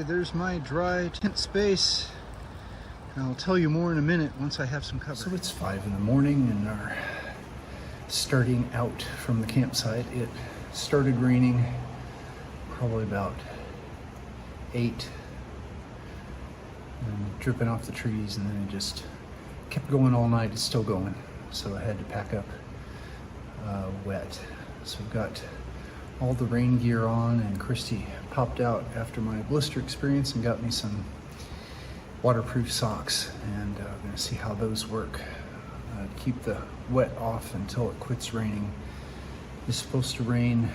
Okay, there's my dry tent space. I'll tell you more in a minute once I have some cover. So it's 5 in the morning and are starting out from the campsite. It started raining probably about 8 and dripping off the trees, and then it just kept going all night. It's still going, so I had to pack up wet. So I've got all the rain gear on, and Christy popped out after my blister experience and got me some waterproof socks, and I'm going to see how those work. Keep the wet off until it quits raining. It's supposed to rain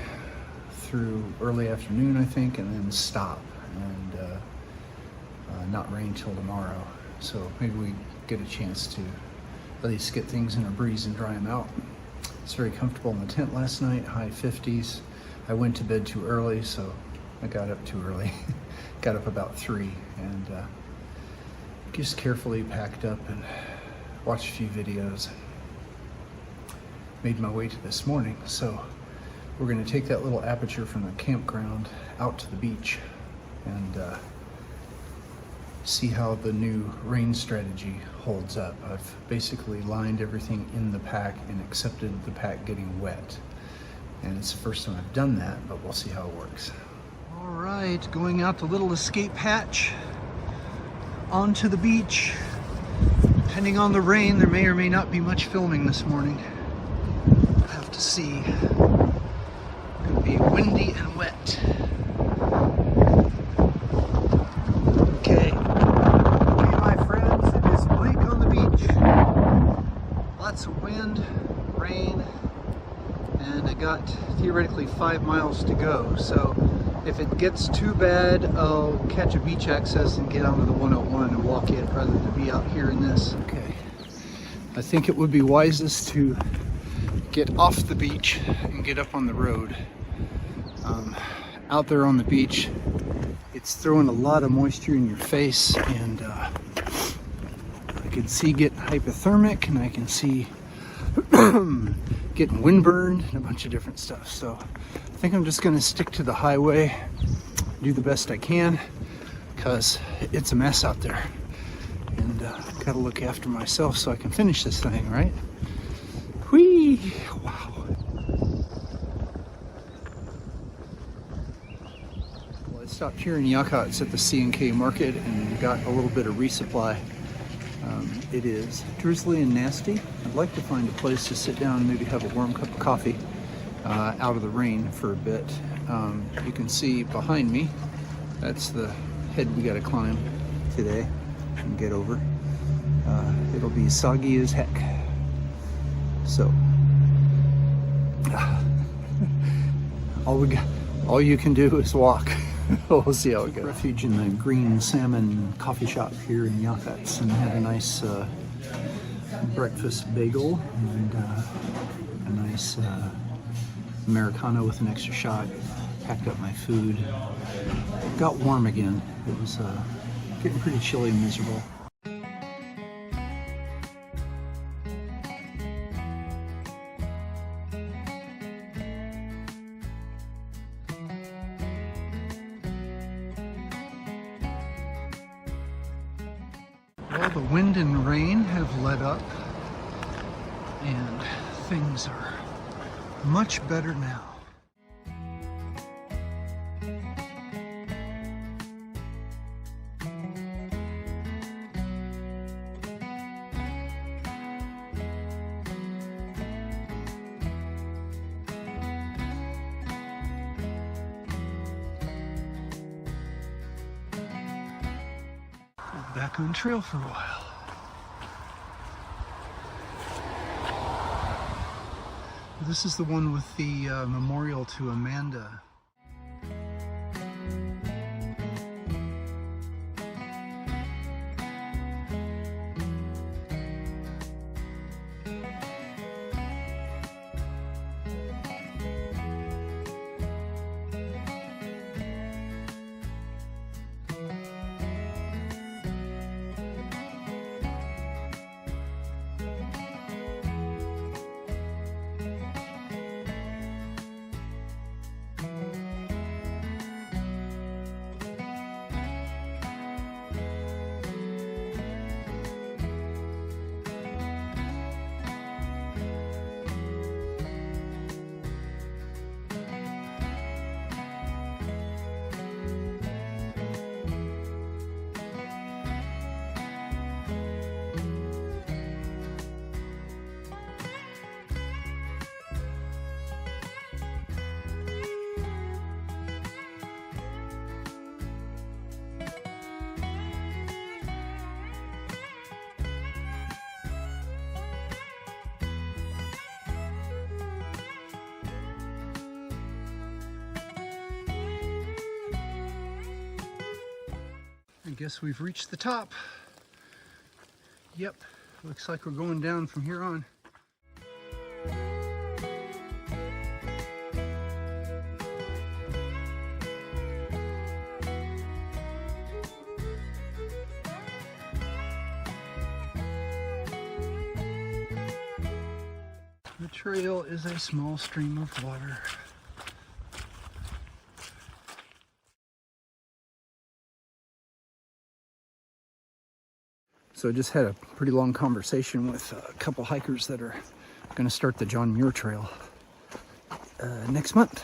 through early afternoon, I think, and then stop and not rain till tomorrow. So maybe we get a chance to at least get things in a breeze and dry them out. It's very comfortable in the tent last night, high 50s. I went to bed too early, so I got up too early. Got up about 3 and just carefully packed up and watched a few videos. Made my way to this morning. So we're going to take that little aperture from the campground out to the beach and see how the new rain strategy holds up. I've basically lined everything in the pack and accepted the pack getting wet. And it's the first time I've done that, but we'll see how it works. All right, going out the little escape hatch onto the beach. Depending on the rain, there may or may not be much filming this morning. We'll have to see. It's gonna be windy and wet. Okay, my friends, it is bleak on the beach. Lots of wind, rain, and I got theoretically 5 miles to go. So if it gets too bad, I'll catch a beach access and get onto the 101 and walk it rather than be out here in this. Okay, I think it would be wisest to get off the beach and get up on the road. Out there on the beach, it's throwing a lot of moisture in your face, and I can see getting hypothermic, and I can see getting windburned and a bunch of different stuff. So I think I'm just gonna stick to the highway, do the best I can, because it's a mess out there, and gotta look after myself so I can finish this thing, right? Whee! Wow. Well, I stopped here in Yachats at the C&K market and got a little bit of resupply. It is drizzly and nasty. I'd like to find a place to sit down and maybe have a warm cup of coffee out of the rain for a bit. You can see behind me, that's the head we gotta climb today and get over. It'll be soggy as heck. So, all you can do is walk. We'll see how it goes. Refuge in the Green Salmon coffee shop here in Yachats, and had a nice breakfast bagel and a nice Americano with an extra shot. Packed up my food. It got warm again. It was getting pretty chilly and miserable. Well, the wind and rain have let up, and things are much better now. Back on trail for a while. This is the one with the memorial to Amanda. guess we've reached the top. Yep, looks like we're going down from here on. The trail is a small stream of water. So I just had a pretty long conversation with a couple hikers that are going to start the John Muir Trail next month.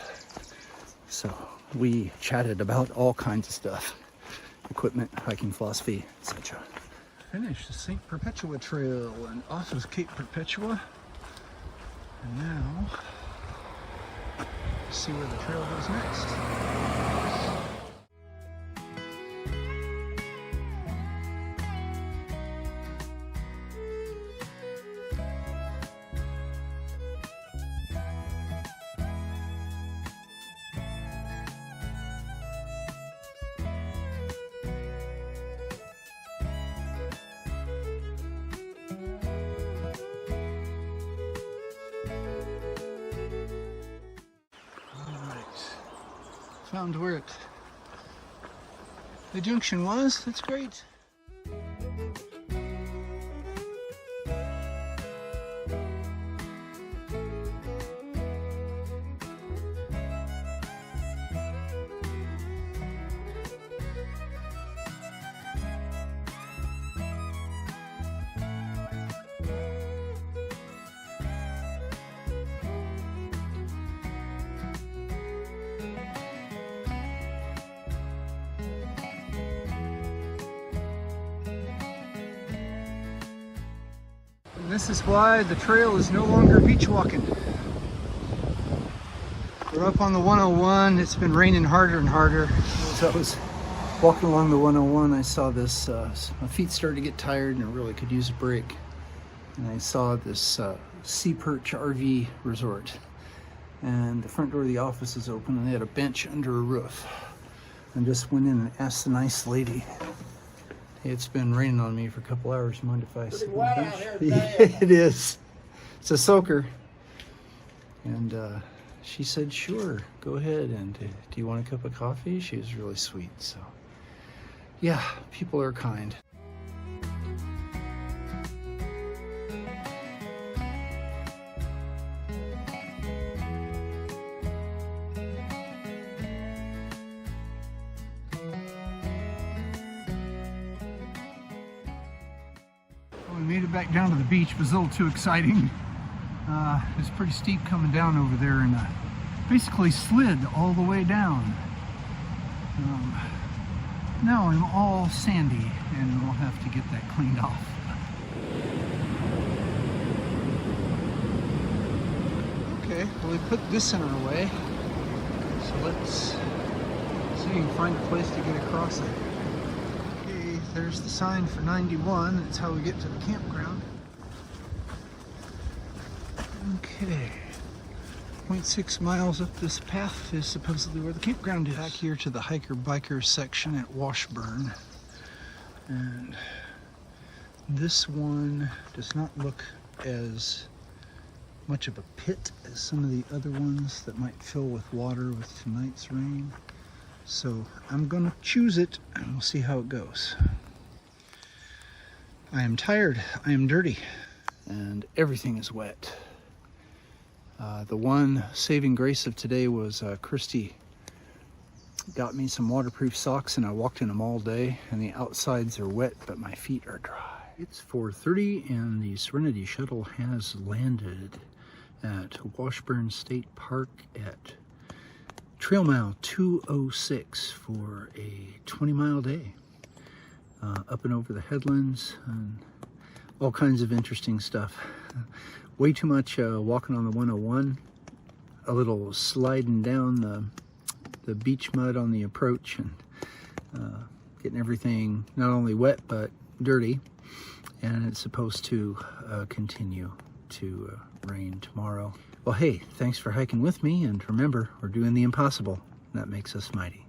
So we chatted about all kinds of stuff, equipment, hiking philosophy, etc. Finished the St. Perpetua Trail and off of Cape Perpetua. And now, see where the trail goes next. Found where the junction was. That's great. This is why the trail is no longer beach walking. We're up on the 101. It's been raining harder and harder. So I was walking along the 101. I saw this, my feet started to get tired and I really could use a break. And I saw this Sea Perch RV resort. And the front door of the office is open and they had a bench under a roof. And just went in and asked the nice lady, it's been raining on me for a couple hours. Mind if I sit on the bench? It is. It's a soaker. And she said, sure, go ahead. And do you want a cup of coffee? She was really sweet. So, yeah, people are kind. We made it back down to the beach. It was a little too exciting. It's pretty steep coming down over there and basically slid all the way down. Now I'm all sandy and we'll have to get that cleaned off. Okay, well we put this in our way. So let's see if we can find a place to get across it. There's the sign for 91. That's how we get to the campground. Okay. 0.6 miles up this path is supposedly where the campground is. Back here to the hiker-biker section at Washburn. And this one does not look as much of a pit as some of the other ones that might fill with water with tonight's rain. So I'm gonna choose it and we'll see how it goes. I am tired, I am dirty, and everything is wet. The one saving grace of today was Christy got me some waterproof socks and I walked in them all day and the outsides are wet but my feet are dry. It's 4:30 and the Serenity Shuttle has landed at Washburn State Park at Trail Mile 206 for a 20-mile day. Up and over the headlands and all kinds of interesting stuff. Way too much walking on the 101, a little sliding down the beach mud on the approach and getting everything not only wet but dirty. And it's supposed to continue to rain tomorrow. Well, hey, thanks for hiking with me, and remember, we're doing the impossible. That makes us mighty.